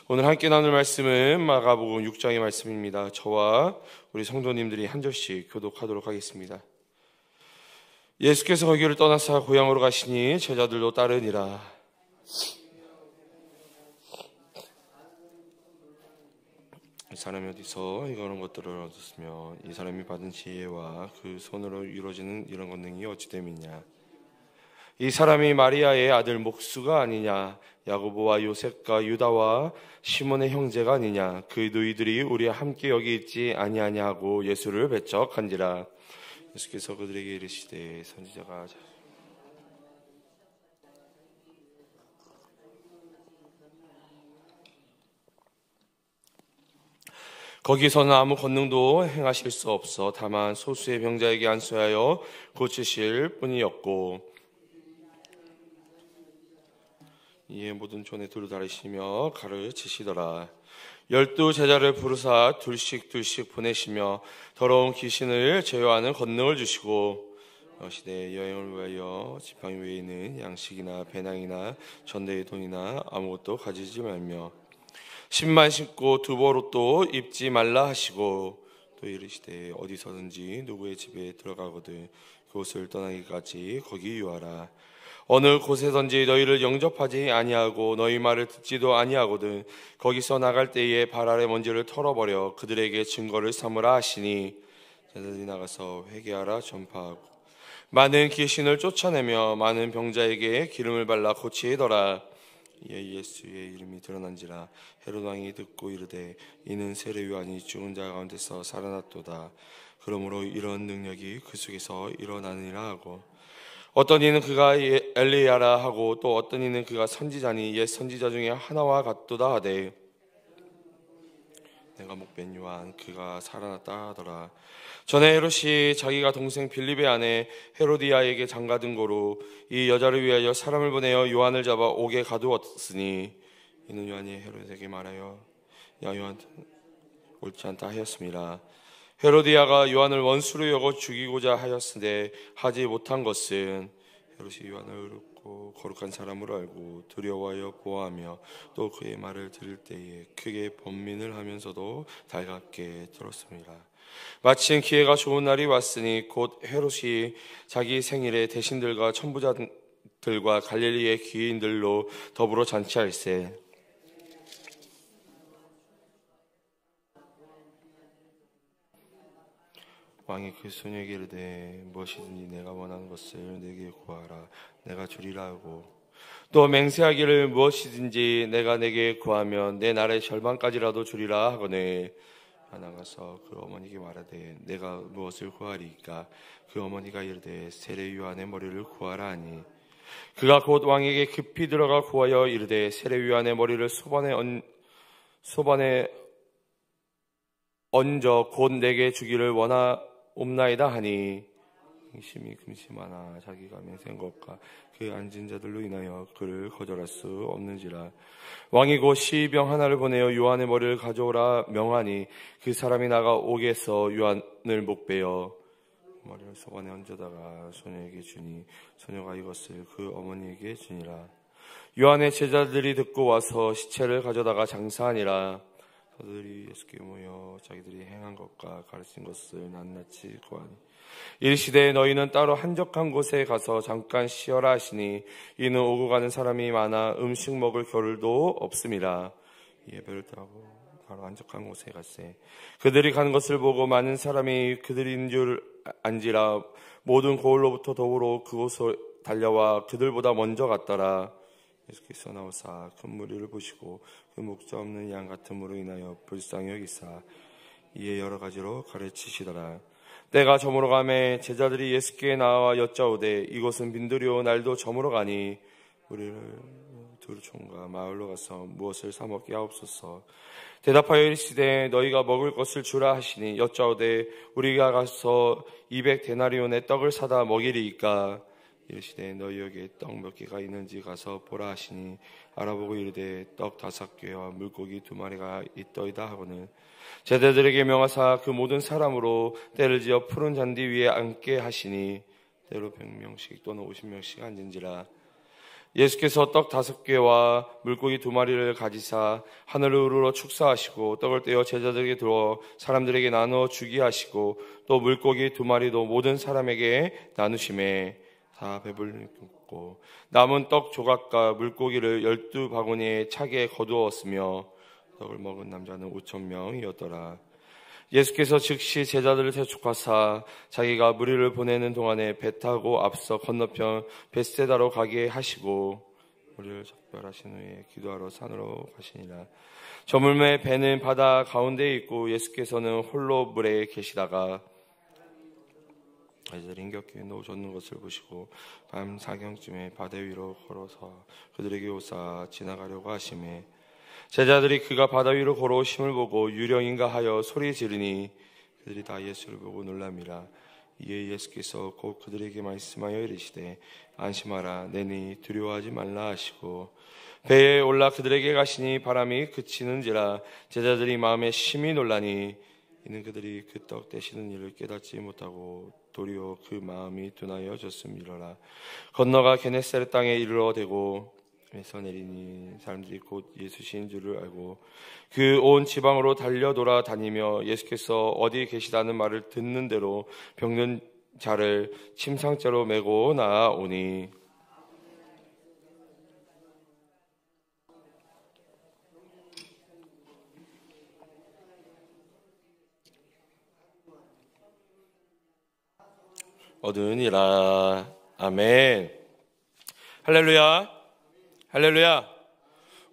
오늘 함께 나눌 말씀은 마가복음 6장의 말씀입니다. 저와 우리 성도님들이 한 절씩 교독하도록 하겠습니다. 예수께서 거기를 떠나사 고향으로 가시니 제자들도 따르니라. 이 사람이 어디서 이런 것들을 얻었으며 이 사람이 받은 지혜와 그 손으로 이루어지는 이런 권능이 어찌 됨이냐. 이 사람이 마리아의 아들 목수가 아니냐. 야고보와 요셉과 유다와 시몬의 형제가 아니냐. 그 너희들이 우리와 함께 여기 있지 아니하냐 하고 예수를 배척한지라. 예수께서 그들에게 이르시되 선지자가 거기서는 아무 권능도 행하실 수 없어 다만 소수의 병자에게 안수하여 고치실 뿐이었고, 이에 모든 존에 두루 다르시며 가르치시더라. 12 제자를 부르사 둘씩 보내시며 더러운 귀신을 제어하는 권능을 주시고 시대 여행을 위하여 지팡이 외에는 양식이나 배낭이나 전대의 돈이나 아무것도 가지지 말며 신만 신고 두벌옷도 입지 말라 하시고, 또 이르시되 어디서든지 누구의 집에 들어가거든 그곳을 떠나기까지 거기 유하라. 어느 곳에든지 너희를 영접하지 아니하고 너희 말을 듣지도 아니하거든 거기서 나갈 때에 발 아래 먼지를 털어버려 그들에게 증거를 삼으라 하시니, 제자들이 나가서 회개하라 전파하고 많은 귀신을 쫓아내며 많은 병자에게 기름을 발라 고치더라. 이에 예수의 이름이 드러난지라. 헤롯 왕이 듣고 이르되 이는 세례 요한이 죽은 자 가운데서 살아났도다. 그러므로 이런 능력이 그 속에서 일어나느니라 하고, 어떤 이는 그가 엘리야라 하고 또 어떤 이는 그가 선지자니 옛 선지자 중에 하나와 같도다 하되, 내가 목벤 요한 그가 살아났다 하더라. 전에 헤롯이 자기가 동생 빌립의 아내 헤로디아에게 장가든 고로 이 여자를 위하여 사람을 보내어 요한을 잡아 옥에 가두었으니, 이는 요한이 헤롯에게 말하여 야 요한 옳지 않다 하였습니다. 헤로디아가 요한을 원수로 여겨 죽이고자 하였으되 하지 못한 것은 헤롯이 요한을 의롭고 거룩한 사람으로 알고 두려워하여 보호하며 또 그의 말을 들을 때에 크게 번민을 하면서도 달갑게 들었습니다. 마침 기회가 좋은 날이 왔으니 곧 헤롯이 자기 생일에 대신들과 천부자들과 갈릴리의 귀인들로 더불어 잔치할세. 왕이 그 소녀에게 이르되 무엇이든지 내가 원하는 것을 내게 구하라 내가 주리라 하고, 또 맹세하기를 무엇이든지 내가 내게 구하면 내 날의 절반까지라도 주리라 하거늘, 나가서 그 어머니에게 말하되 내가 무엇을 구하리까. 그 어머니가 이르되 세례 요한의 머리를 구하라 하니, 그가 곧 왕에게 급히 들어가 구하여 이르되 세례 요한의 머리를 소반에 얹어 곧 내게 주기를 원하옵나이다 하니, 심히 금심하나 자기가 맹세한 것과 그 앉은 자들로 인하여 그를 거절할 수 없는지라. 왕이 곧 시병 하나를 보내어 요한의 머리를 가져오라 명하니, 그 사람이 나가 옥에서 요한을 목베어 머리를 소반에 얹어다가 소녀에게 주니 소녀가 이것을 그 어머니에게 주니라. 요한의 제자들이 듣고 와서 시체를 가져다가 장사하니라. 그들이 예수께 모여 자기들이 행한 것과 가르친 것을 낱낱이 고하니, 이르시되 너희는 따로 한적한 곳에 가서 잠깐 쉬어라 하시니, 이는 오고 가는 사람이 많아 음식 먹을 겨를도 없음이라. 이에 배를 타고 바로 한적한 곳에 갔세. 그들이 가는 것을 보고 많은 사람이 그들인 줄 안지라 모든 고을로부터 더불어 그곳을 달려와 그들보다 먼저 갔더라. 예수께서 나오사 큰 무리를 보시고 그 목자 없는 양 같은 무로 인하여 불쌍히 여기사 이에 여러 가지로 가르치시더라. 때가 저물어 가매 제자들이 예수께 나와 여짜오되 이곳은 빈들이요 날도 저물어 가니 우리를 두 총과 마을로 가서 무엇을 사 먹게 하옵소서. 대답하여 이르시되 너희가 먹을 것을 주라 하시니, 여짜오되 우리가 가서 200데나리온의 떡을 사다 먹이리이까. 이르시되 너희에게 떡 몇 개가 있는지 가서 보라 하시니, 알아보고 이르되 떡 5개와 물고기 2마리가 있더이다 하고는, 제자들에게 명하사 그 모든 사람으로 때를 지어 푸른 잔디 위에 앉게 하시니, 때로 100명씩 또는 50명씩 앉은지라. 예수께서 떡 5개와 물고기 2마리를 가지사 하늘을 우러러 축사하시고 떡을 떼어 제자들에게 두어 사람들에게 나누어 주게 하시고 또 물고기 2마리도 모든 사람에게 나누심에 다 배불리고 남은 떡 조각과 물고기를 12바구니에 차게 거두었으며 떡을 먹은 남자는 5,000명이었더라. 예수께서 즉시 제자들을 재촉하사 자기가 무리를 보내는 동안에 배 타고 앞서 건너편 벳세다로 가게 하시고 무리를 작별하신 후에 기도하러 산으로 가시니라. 저물매 배는 바다 가운데에 있고 예수께서는 홀로 물에 계시다가 제자들이 힘겹게 놓아졌는 것을 보시고 밤 4경쯤에 바다 위로 걸어서 그들에게 오사 지나가려고 하시매 제자들이 그가 바다 위로 걸어오심을 보고 유령인가 하여 소리 지르니 그들이 다 예수를 보고 놀랍니다. 이에 예수께서 곧 그들에게 말씀하여 이르시되 안심하라 내니 두려워하지 말라 하시고 배에 올라 그들에게 가시니 바람이 그치는지라 제자들이 마음에 심히 놀라니 이는 그들이 그 떡 떼시는 일을 깨닫지 못하고 도리어 그 마음이 둔하여졌음이로라. 건너가 게네사렛 땅에 이르러 대고 에서 내리니 사람들이 곧 예수신 줄을 알고 그 온 지방으로 달려 돌아다니며 예수께서 어디 계시다는 말을 듣는 대로 병든 자를 침상자로 메고 나아오니 얻으니라. 아멘. 할렐루야. 할렐루야.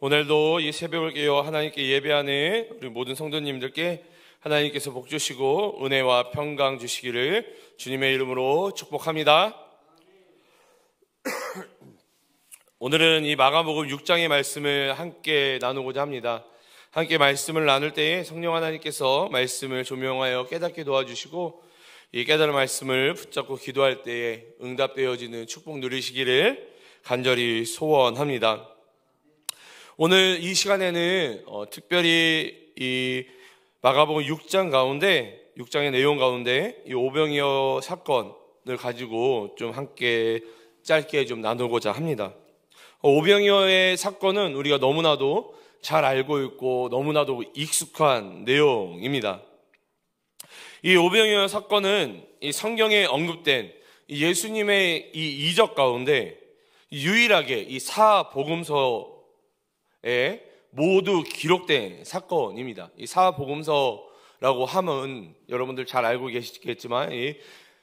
오늘도 이 새벽을 깨어 하나님께 예배하는 우리 모든 성도님들께 하나님께서 복 주시고 은혜와 평강 주시기를 주님의 이름으로 축복합니다. 오늘은 이 마가복음 6장의 말씀을 함께 나누고자 합니다. 함께 말씀을 나눌 때에 성령 하나님께서 말씀을 조명하여 깨닫게 도와주시고 이 깨달은 말씀을 붙잡고 기도할 때에 응답되어지는 축복 누리시기를 간절히 소원합니다. 오늘 이 시간에는 특별히 이 마가복음 6장 가운데 6장의 내용 가운데 이 오병이어 사건을 가지고 좀 함께 짧게 좀 나누고자 합니다. 오병이어의 사건은 우리가 너무나도 잘 알고 있고 너무나도 익숙한 내용입니다. 이 오병이어 사건은 이 성경에 언급된 예수님의 이 이적 가운데 유일하게 이 사복음서에 모두 기록된 사건입니다. 이 사복음서라고 하면 여러분들 잘 알고 계시겠지만 이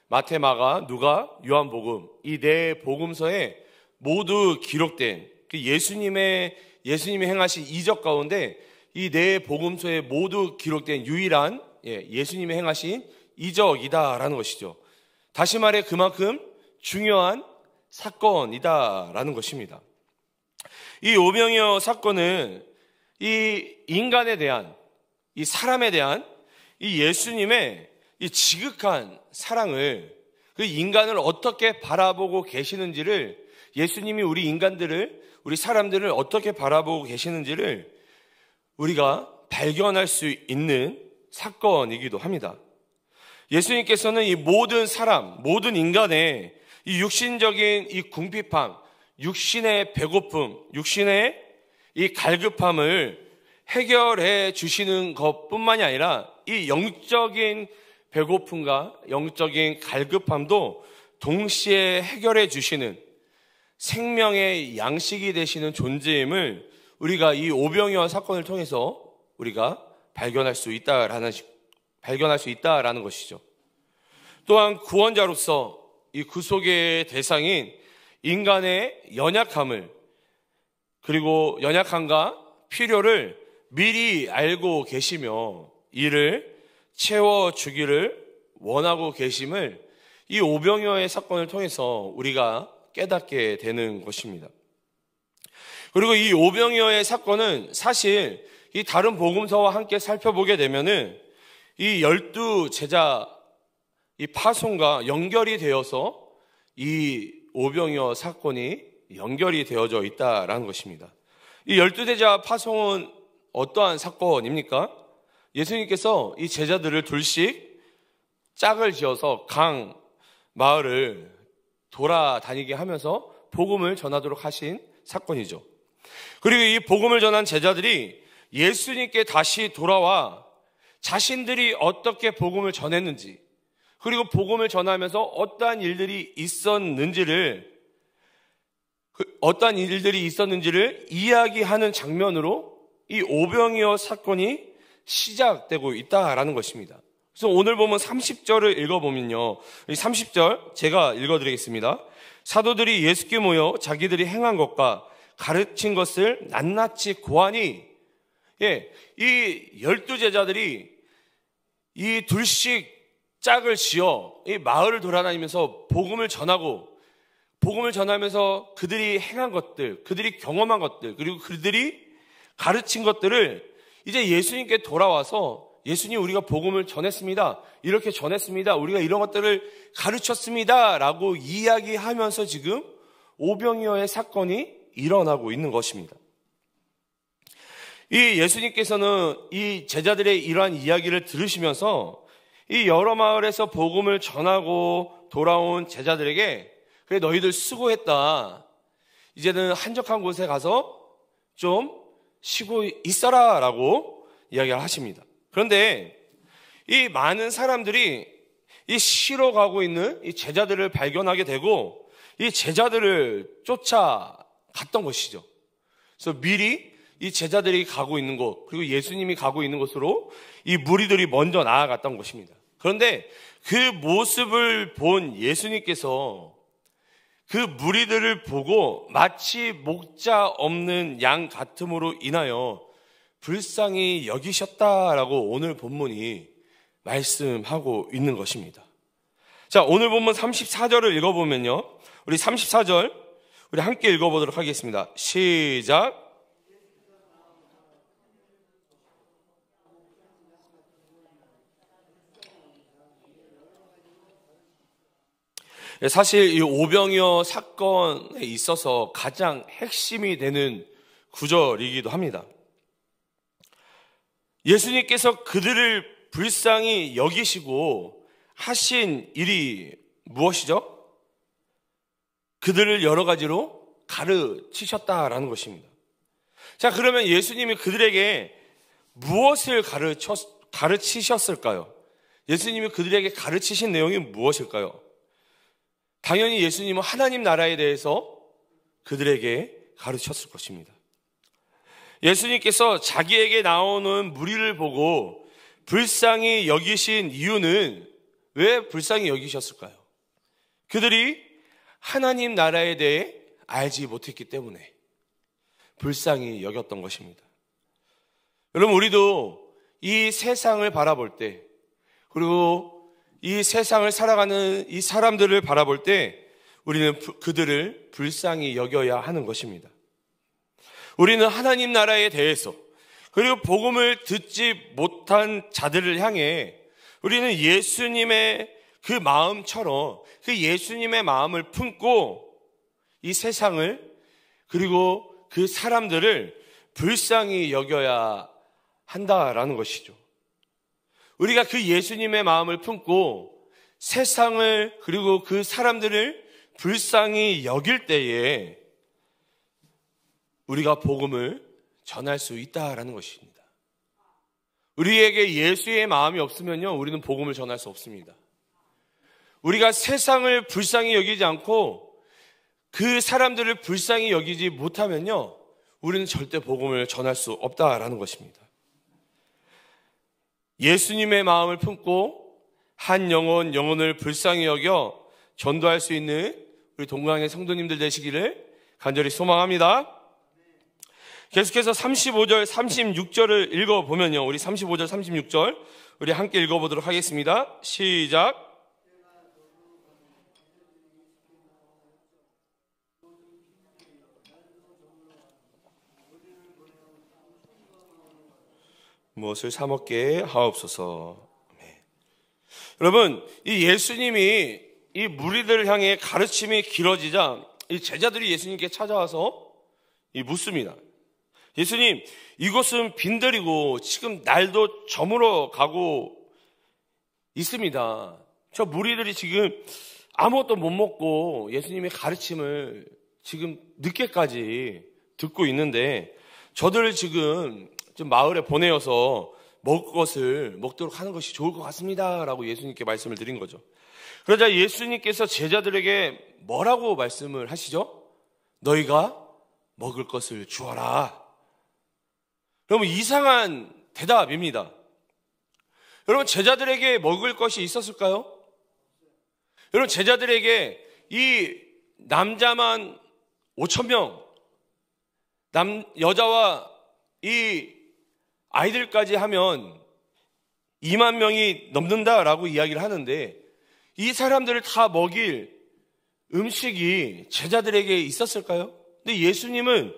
마태, 마가, 누가, 요한복음 이 네 복음서에 모두 기록된 예수님이 행하신 이적 가운데 이 네 복음서에 모두 기록된 유일한 예수님이 행하신 이적이다라는 것이죠. 다시 말해 그만큼 중요한 사건이다라는 것입니다. 이 오병이어 사건은 이 인간에 대한, 이 사람에 대한 이 예수님의 이 지극한 사랑을, 그 인간을 어떻게 바라보고 계시는지를, 예수님이 우리 인간들을, 우리 사람들을 어떻게 바라보고 계시는지를 우리가 발견할 수 있는 사건이기도 합니다. 예수님께서는 이 모든 사람, 모든 인간의 이 육신적인 이 궁핍함, 육신의 배고픔, 육신의 이 갈급함을 해결해 주시는 것뿐만이 아니라 이 영적인 배고픔과 영적인 갈급함도 동시에 해결해 주시는 생명의 양식이 되시는 존재임을 우리가 이 오병이어 사건을 통해서 우리가 발견할 수 있다라는 것이죠. 또한 구원자로서 이 구속의 대상인 인간의 연약함을, 그리고 연약함과 필요를 미리 알고 계시며 이를 채워주기를 원하고 계심을 이 오병이어의 사건을 통해서 우리가 깨닫게 되는 것입니다. 그리고 이 오병이어의 사건은 사실 이 다른 복음서와 함께 살펴보게 되면은 이 12제자 이 파송과 연결이 되어서 이 오병이어 사건이 연결이 되어져 있다라는 것입니다. 이 12제자 파송은 어떠한 사건입니까? 예수님께서 이 제자들을 둘씩 짝을 지어서 강, 마을을 돌아다니게 하면서 복음을 전하도록 하신 사건이죠. 그리고 이 복음을 전한 제자들이 예수님께 다시 돌아와 자신들이 어떻게 복음을 전했는지, 그리고 복음을 전하면서 어떠한 일들이 있었는지를 이야기하는 장면으로 이 오병이어 사건이 시작되고 있다라는 것입니다. 그래서 오늘 보면 30절을 읽어보면요, 이 30절 제가 읽어드리겠습니다. 사도들이 예수께 모여 자기들이 행한 것과 가르친 것을 낱낱이 고하니, 이 12제자들이 이 둘씩 짝을 지어 이 마을을 돌아다니면서 복음을 전하면서 그들이 행한 것들, 그들이 경험한 것들, 그리고 그들이 가르친 것들을 이제 예수님께 돌아와서, 예수님, 우리가 복음을 전했습니다, 이렇게 전했습니다, 우리가 이런 것들을 가르쳤습니다 라고 이야기하면서 지금 오병이어의 사건이 일어나고 있는 것입니다. 이 예수님께서는 이 제자들의 이러한 이야기를 들으시면서 이 여러 마을에서 복음을 전하고 돌아온 제자들에게, 그래, 너희들 수고했다, 이제는 한적한 곳에 가서 좀 쉬고 있어라 라고 이야기를 하십니다. 그런데 이 많은 사람들이 이 쉬러 가고 있는 이 제자들을 발견하게 되고 이 제자들을 쫓아갔던 것이죠. 그래서 미리 이 제자들이 가고 있는 곳, 그리고 예수님이 가고 있는 곳으로 이 무리들이 먼저 나아갔던 것입니다. 그런데 그 모습을 본 예수님께서 그 무리들을 보고 마치 목자 없는 양 같음으로 인하여 불쌍히 여기셨다라고 오늘 본문이 말씀하고 있는 것입니다. 자, 오늘 본문 34절을 읽어보면요, 우리 34절 우리 함께 읽어보도록 하겠습니다. 시작. 사실 이 오병이어 사건에 있어서 가장 핵심이 되는 구절이기도 합니다. 예수님께서 그들을 불쌍히 여기시고 하신 일이 무엇이죠? 그들을 여러 가지로 가르치셨다라는 것입니다. 자, 그러면 예수님이 그들에게 무엇을 가르치셨을까요? 예수님이 그들에게 가르치신 내용이 무엇일까요? 당연히 예수님은 하나님 나라에 대해서 그들에게 가르쳤을 것입니다. 예수님께서 자기에게 나오는 무리를 보고 불쌍히 여기신 이유는 왜 불쌍히 여기셨을까요? 그들이 하나님 나라에 대해 알지 못했기 때문에 불쌍히 여겼던 것입니다. 여러분, 우리도 이 세상을 바라볼 때, 그리고 이 세상을 살아가는 이 사람들을 바라볼 때 우리는 그들을 불쌍히 여겨야 하는 것입니다. 우리는 하나님 나라에 대해서, 그리고 복음을 듣지 못한 자들을 향해 우리는 예수님의 그 마음처럼 그 예수님의 마음을 품고 이 세상을, 그리고 그 사람들을 불쌍히 여겨야 한다라는 것이죠. 우리가 그 예수님의 마음을 품고 세상을, 그리고 그 사람들을 불쌍히 여길 때에 우리가 복음을 전할 수 있다라는 것입니다. 우리에게 예수의 마음이 없으면요, 우리는 복음을 전할 수 없습니다. 우리가 세상을 불쌍히 여기지 않고 그 사람들을 불쌍히 여기지 못하면요, 우리는 절대 복음을 전할 수 없다라는 것입니다. 예수님의 마음을 품고 한 영혼을 불쌍히 여겨 전도할 수 있는 우리 동강의 성도님들 되시기를 간절히 소망합니다. 계속해서 35절, 36절을 읽어보면요, 우리 35절, 36절 우리 함께 읽어보도록 하겠습니다. 시작. 무엇을 사 먹게 하옵소서. 여러분, 이 예수님이 이 무리들을 향해 가르침이 길어지자 이 제자들이 예수님께 찾아와서 묻습니다. 예수님, 이곳은 빈들이고 지금 날도 저물어 가고 있습니다. 저 무리들이 지금 아무것도 못 먹고 예수님의 가르침을 지금 늦게까지 듣고 있는데 저들을 지금 좀 마을에 보내어서 먹을 것을 먹도록 하는 것이 좋을 것 같습니다 라고 예수님께 말씀을 드린 거죠. 그러자 예수님께서 제자들에게 뭐라고 말씀을 하시죠? 너희가 먹을 것을 주어라. 여러분, 이상한 대답입니다. 여러분, 제자들에게 먹을 것이 있었을까요? 여러분, 제자들에게 이 남자만 5,000명, 여자와 이 아이들까지 하면 2만 명이 넘는다라고 이야기를 하는데, 이 사람들을 다 먹일 음식이 제자들에게 있었을까요? 근데 예수님은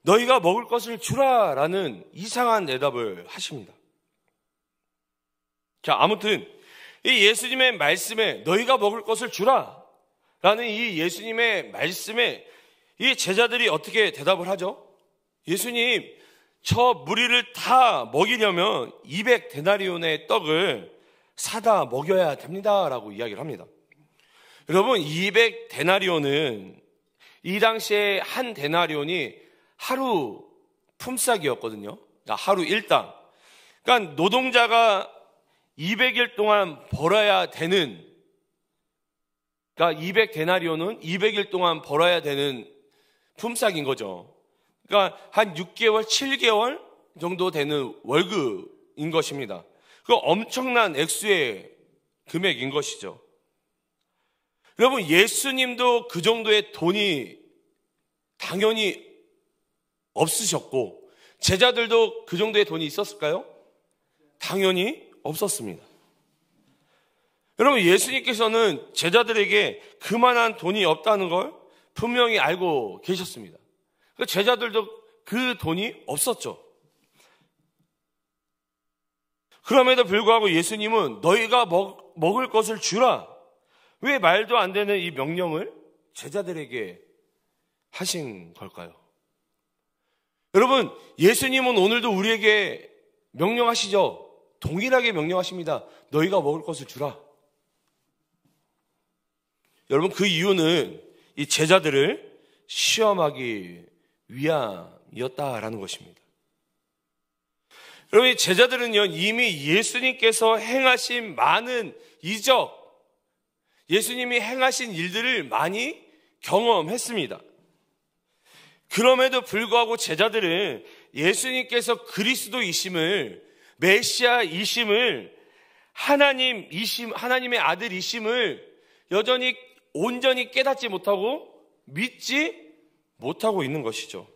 너희가 먹을 것을 주라라는 이상한 대답을 하십니다. 자, 아무튼 이 예수님의 말씀에 너희가 먹을 것을 주라라는 이 예수님의 말씀에 이 제자들이 어떻게 대답을 하죠? 예수님, 저 무리를 다 먹이려면 200데나리온의 떡을 사다 먹여야 됩니다 라고 이야기를 합니다. 여러분, 200데나리온은 이 당시에 한 데나리온이 하루 품삯이었거든요. 그러니까 하루 일당. 그러니까 노동자가 200일 동안 벌어야 되는, 그러니까 200데나리온은 200일 동안 벌어야 되는 품삯인 거죠. 그러니까 한 6개월, 7개월 정도 되는 월급인 것입니다. 그 엄청난 액수의 금액인 것이죠. 여러분, 예수님도 그 정도의 돈이 당연히 없으셨고 제자들도 그 정도의 돈이 있었을까요? 당연히 없었습니다. 여러분, 예수님께서는 제자들에게 그만한 돈이 없다는 걸 분명히 알고 계셨습니다. 제자들도 그 돈이 없었죠. 그럼에도 불구하고 예수님은 너희가 먹을 것을 주라. 왜 말도 안 되는 이 명령을 제자들에게 하신 걸까요? 여러분, 예수님은 오늘도 우리에게 명령하시죠. 동일하게 명령하십니다. 너희가 먹을 것을 주라. 여러분, 그 이유는 이 제자들을 시험하기 위함이었다라는 것입니다. 여러분, 이 제자들은요, 이미 예수님께서 행하신 많은 이적, 예수님이 행하신 일들을 많이 경험했습니다. 그럼에도 불구하고 제자들은 예수님께서 그리스도이심을, 메시아이심을, 하나님의 아들이심을 여전히 온전히 깨닫지 못하고 믿지 못하고 있는 것이죠.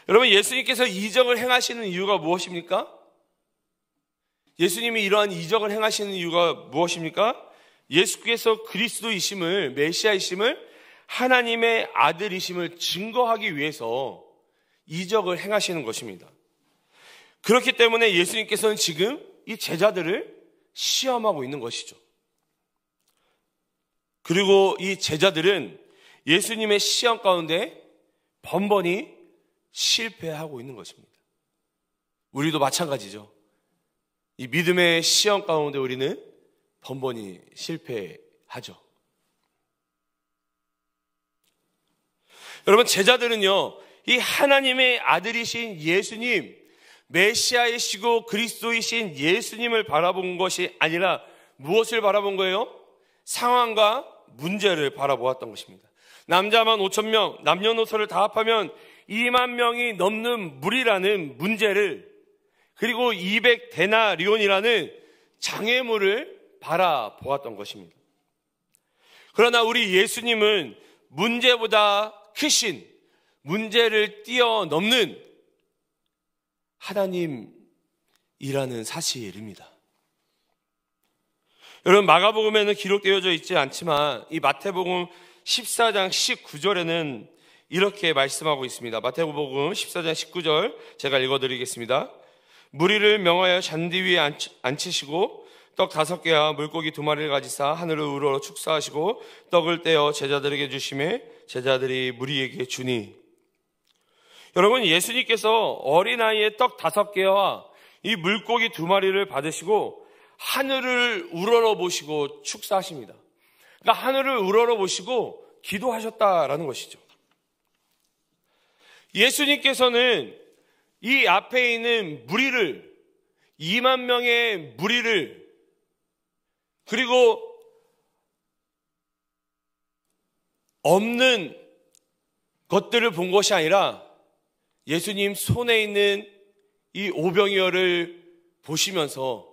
여러분, 예수님께서 이적을 행하시는 이유가 무엇입니까? 예수님이 이러한 이적을 행하시는 이유가 무엇입니까? 예수께서 그리스도이심을, 메시아이심을, 하나님의 아들이심을 증거하기 위해서 이적을 행하시는 것입니다. 그렇기 때문에 예수님께서는 지금 이 제자들을 시험하고 있는 것이죠. 그리고 이 제자들은 예수님의 시험 가운데 번번이 실패하고 있는 것입니다. 우리도 마찬가지죠. 이 믿음의 시험 가운데 우리는 번번이 실패하죠. 여러분, 제자들은요, 이 하나님의 아들이신 예수님, 메시아이시고 그리스도이신 예수님을 바라본 것이 아니라 무엇을 바라본 거예요? 상황과 문제를 바라보았던 것입니다. 남자만 5,000명, 남녀노소를 다 합하면 2만 명이 넘는 무리라는 문제를, 그리고 200데나리온이라는 장애물을 바라보았던 것입니다. 그러나 우리 예수님은 문제보다 크신, 문제를 뛰어넘는 하나님이라는 사실입니다. 여러분, 마가복음에는 기록되어져 있지 않지만 이 마태복음 14장 19절에는 이렇게 말씀하고 있습니다. 마태복음 14장 19절 제가 읽어드리겠습니다. 무리를 명하여 잔디 위에 앉히시고 떡 5개와 물고기 2마리를 가지사 하늘을 우러러 축사하시고 떡을 떼어 제자들에게 주시매 제자들이 무리에게 주니. 여러분, 예수님께서 어린아이의 떡 5개와 이 물고기 2마리를 받으시고 하늘을 우러러 보시고 축사하십니다. 그러니까 하늘을 우러러 보시고 기도하셨다라는 것이죠. 예수님께서는 이 앞에 있는 무리를, 2만 명의 무리를, 그리고 없는 것들을 본 것이 아니라 예수님 손에 있는 이 오병이어를 보시면서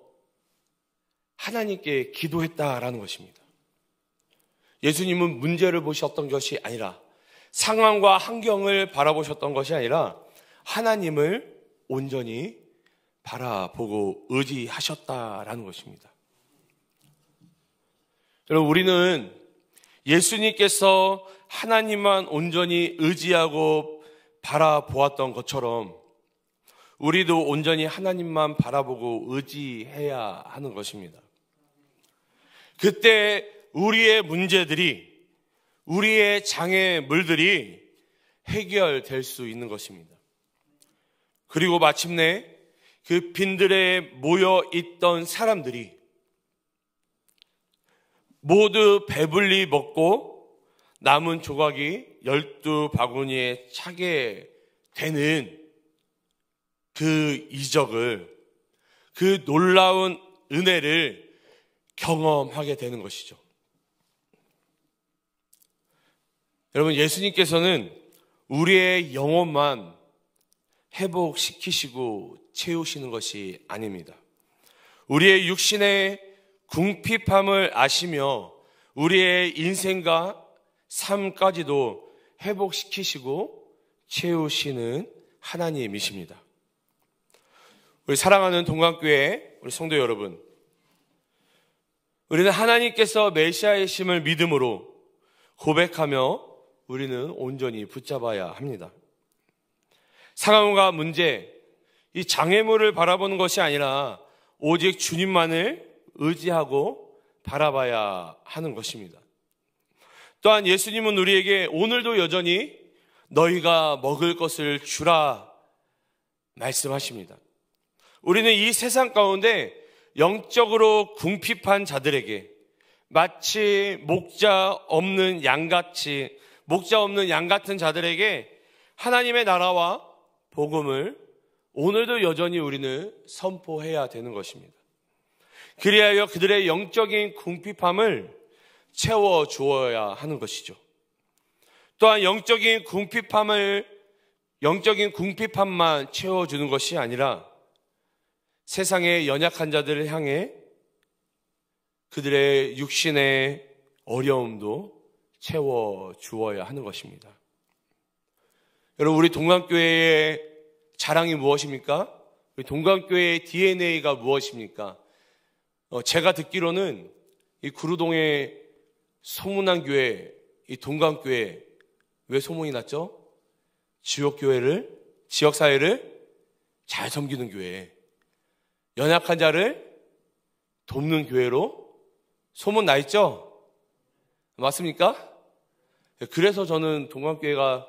하나님께 기도했다라는 것입니다. 예수님은 문제를 보셨던 것이 아니라, 상황과 환경을 바라보셨던 것이 아니라 하나님을 온전히 바라보고 의지하셨다라는 것입니다. 여러분, 우리는 예수님께서 하나님만 온전히 의지하고 바라보았던 것처럼 우리도 온전히 하나님만 바라보고 의지해야 하는 것입니다. 그때 우리의 문제들이, 우리의 장애물들이 해결될 수 있는 것입니다. 그리고 마침내 그 빈들에 모여 있던 사람들이 모두 배불리 먹고 남은 조각이 12바구니에 차게 되는 그 이적을, 그 놀라운 은혜를 경험하게 되는 것이죠. 여러분, 예수님께서는 우리의 영혼만 회복시키시고 채우시는 것이 아닙니다. 우리의 육신의 궁핍함을 아시며 우리의 인생과 삶까지도 회복시키시고 채우시는 하나님이십니다. 우리 사랑하는 동강교회 우리 성도 여러분, 우리는 하나님께서 메시아이심을 믿음으로 고백하며 우리는 온전히 붙잡아야 합니다. 상황과 문제, 이 장애물을 바라보는 것이 아니라 오직 주님만을 의지하고 바라봐야 하는 것입니다. 또한 예수님은 우리에게 오늘도 여전히 너희가 먹을 것을 주라 말씀하십니다. 우리는 이 세상 가운데 영적으로 궁핍한 자들에게 마치 목자 없는 양 같은 자들에게 하나님의 나라와 복음을 오늘도 여전히 우리는 선포해야 되는 것입니다. 그리하여 그들의 영적인 궁핍함을 채워주어야 하는 것이죠. 또한 영적인 궁핍함만 채워주는 것이 아니라 세상의 연약한 자들을 향해 그들의 육신의 어려움도 채워주어야 하는 것입니다. 여러분, 우리 동강교회의 자랑이 무엇입니까? 우리 동강교회의 DNA가 무엇입니까? 제가 듣기로는 이 구루동의 소문난 교회, 이 동강교회, 왜 소문이 났죠? 지역사회를 잘 섬기는 교회, 연약한 자를 돕는 교회로 소문 나 있죠? 맞습니까? 그래서 저는 동강교회가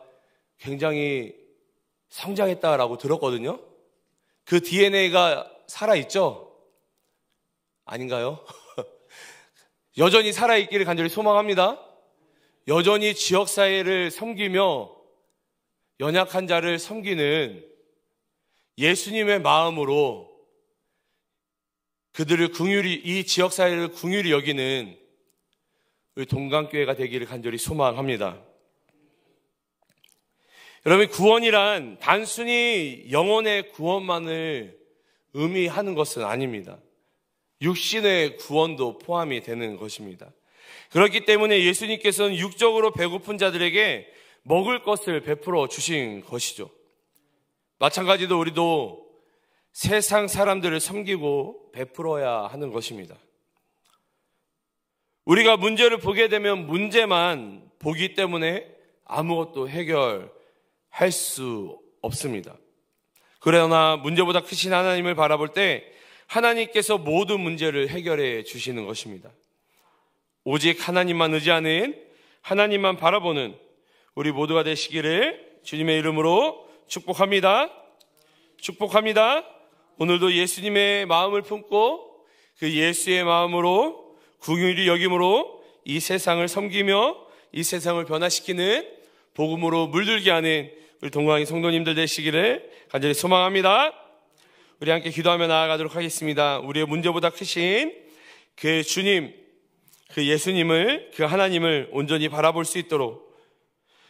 굉장히 성장했다라고 들었거든요. 그 DNA가 살아있죠? 아닌가요? 여전히 살아있기를 간절히 소망합니다. 여전히 지역사회를 섬기며 연약한 자를 섬기는 예수님의 마음으로 그들을 이 지역사회를 긍휼히 여기는 우리 동강교회가 되기를 간절히 소망합니다. 여러분, 구원이란 단순히 영혼의 구원만을 의미하는 것은 아닙니다. 육신의 구원도 포함이 되는 것입니다. 그렇기 때문에 예수님께서는 육적으로 배고픈 자들에게 먹을 것을 베풀어 주신 것이죠. 마찬가지로 우리도 세상 사람들을 섬기고 베풀어야 하는 것입니다. 우리가 문제를 보게 되면 문제만 보기 때문에 아무것도 해결할 수 없습니다. 그러나 문제보다 크신 하나님을 바라볼 때 하나님께서 모든 문제를 해결해 주시는 것입니다. 오직 하나님만 의지하는, 하나님만 바라보는 우리 모두가 되시기를 주님의 이름으로 축복합니다. 축복합니다. 오늘도 예수님의 마음을 품고 그 예수의 마음으로 긍휼히 여김으로 이 세상을 섬기며 이 세상을 변화시키는 복음으로 물들게 하는 우리 동광이 성도님들 되시기를 간절히 소망합니다. 우리 함께 기도하며 나아가도록 하겠습니다. 우리의 문제보다 크신 그 주님, 그 예수님을, 그 하나님을 온전히 바라볼 수 있도록,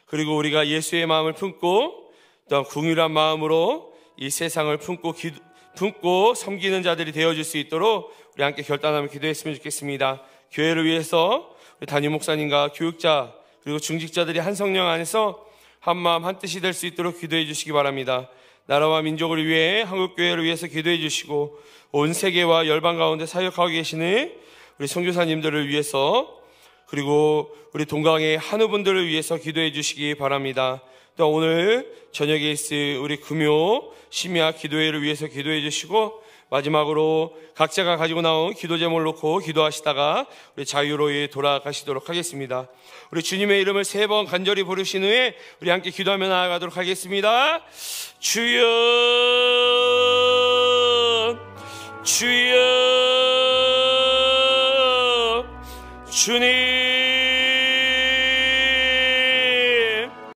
그리고 우리가 예수의 마음을 품고 또한 궁휼한 마음으로 이 세상을 품고 섬기는 자들이 되어줄 수 있도록 우리 함께 결단하며 기도했으면 좋겠습니다. 교회를 위해서 우리 담임 목사님과 교육자 그리고 중직자들이 한 성령 안에서 한 마음 한 뜻이 될 수 있도록 기도해 주시기 바랍니다. 나라와 민족을 위해, 한국교회를 위해서 기도해 주시고 온 세계와 열방 가운데 사역하고 계시는 우리 선교사님들을 위해서, 그리고 우리 동강의 한우분들을 위해서 기도해 주시기 바랍니다. 또 오늘 저녁에 있을 우리 금요 심야 기도회를 위해서 기도해 주시고, 마지막으로 각자가 가지고 나온 기도 제목을 놓고 기도하시다가 우리 자유로이 돌아가시도록 하겠습니다. 우리 주님의 이름을 3번 간절히 부르신 후에 우리 함께 기도하며 나아가도록 하겠습니다. 주여, 주여, 주님